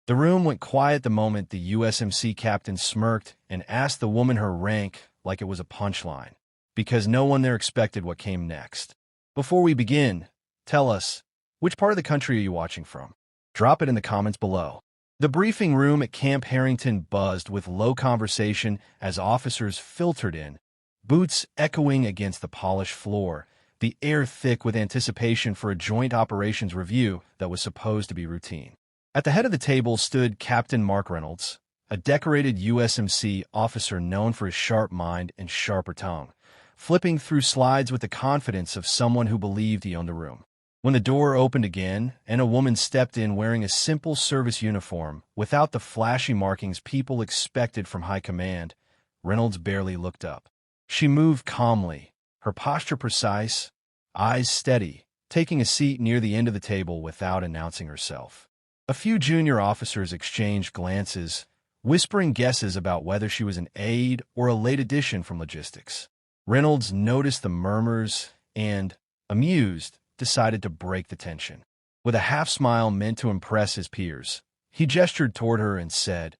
The room went quiet the moment the USMC captain smirked and asked the woman her rank like it was a punchline, because no one there expected what came next. Before we begin, tell us, which part of the country are you watching from? Drop it in the comments below. The briefing room at Camp Harrington buzzed with low conversation as officers filtered in, boots echoing against the polished floor, the air thick with anticipation for a joint operations review that was supposed to be routine. At the head of the table stood Captain Mark Reynolds, a decorated USMC officer known for his sharp mind and sharper tongue, flipping through slides with the confidence of someone who believed he owned the room. When the door opened again and a woman stepped in wearing a simple service uniform without the flashy markings people expected from high command, Reynolds barely looked up. She moved calmly, her posture precise, eyes steady, taking a seat near the end of the table without announcing herself. A few junior officers exchanged glances, whispering guesses about whether she was an aide or a late addition from logistics. Reynolds noticed the murmurs and, amused, decided to break the tension. With a half-smile meant to impress his peers, he gestured toward her and said,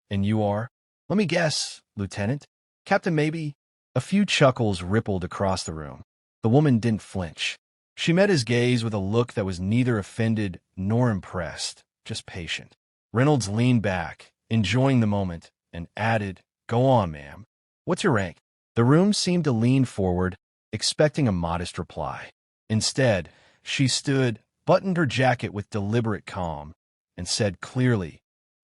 "And you are? Let me guess, Lieutenant? Captain maybe?" A few chuckles rippled across the room. The woman didn't flinch. She met his gaze with a look that was neither offended nor impressed, just patient. Reynolds leaned back, enjoying the moment, and added, "Go on, ma'am. What's your rank?" The room seemed to lean forward, expecting a modest reply. Instead, she stood, buttoned her jacket with deliberate calm, and said clearly,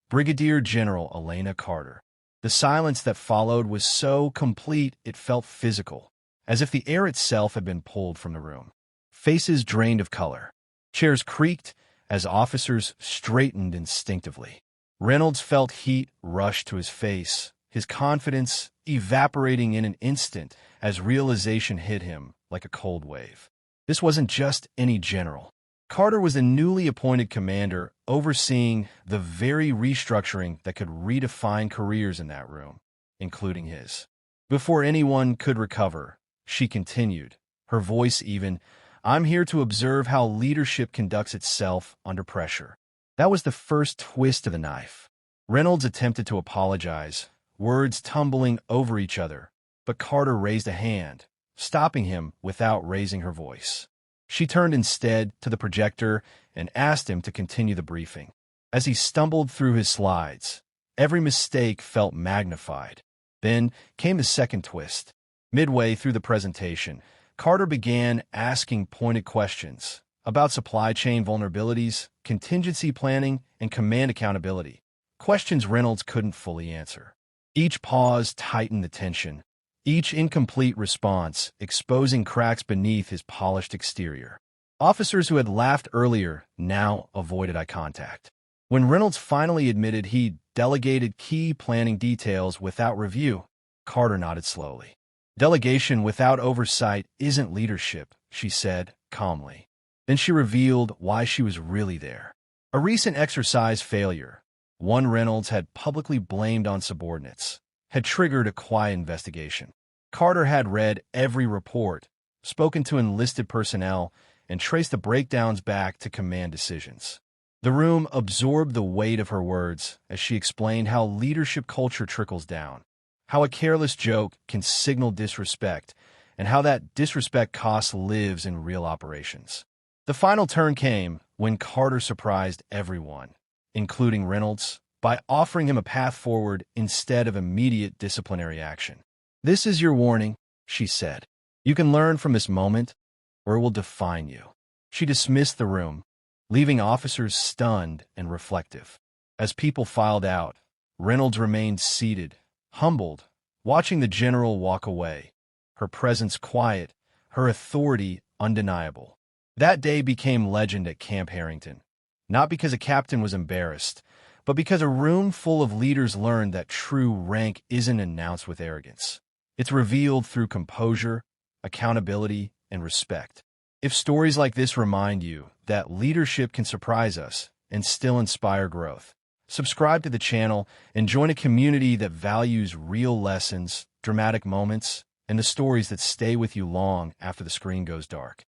"Brigadier General Elena Carter." The silence that followed was so complete it felt physical, as if the air itself had been pulled from the room. Faces drained of color. Chairs creaked as officers straightened instinctively. Reynolds felt heat rush to his face, his confidence evaporating in an instant as realization hit him like a cold wave. This wasn't just any general. Carter was the newly appointed commander overseeing the very restructuring that could redefine careers in that room, including his. Before anyone could recover, she continued, her voice even, "I'm here to observe how leadership conducts itself under pressure." That was the first twist of the knife. Reynolds attempted to apologize, words tumbling over each other, but Carter raised a hand, stopping him without raising her voice. She turned instead to the projector and asked him to continue the briefing. As he stumbled through his slides, every mistake felt magnified. Then came the second twist. Midway through the presentation, Carter began asking pointed questions about supply chain vulnerabilities, contingency planning, and command accountability. Questions Reynolds couldn't fully answer. Each pause tightened the tension, each incomplete response exposing cracks beneath his polished exterior. Officers who had laughed earlier now avoided eye contact. When Reynolds finally admitted he delegated key planning details without review, Carter nodded slowly. "Delegation without oversight isn't leadership," she said calmly. Then she revealed why she was really there. A recent exercise failure, one Reynolds had publicly blamed on subordinates, had triggered a quiet investigation. Carter had read every report, spoken to enlisted personnel, and traced the breakdowns back to command decisions. The room absorbed the weight of her words as she explained how leadership culture trickles down, how a careless joke can signal disrespect, and how that disrespect costs lives in real operations. The final turn came when Carter surprised everyone, including Reynolds, by offering him a path forward instead of immediate disciplinary action. "This is your warning," she said. "You can learn from this moment, or it will define you." She dismissed the room, leaving officers stunned and reflective. As people filed out, Reynolds remained seated, humbled, watching the general walk away, her presence quiet, her authority undeniable. That day became legend at Camp Harrington, not because a captain was embarrassed, but because a room full of leaders learned that true rank isn't announced with arrogance. It's revealed through composure, accountability, and respect. If stories like this remind you that leadership can surprise us and still inspire growth, subscribe to the channel and join a community that values real lessons, dramatic moments, and the stories that stay with you long after the screen goes dark.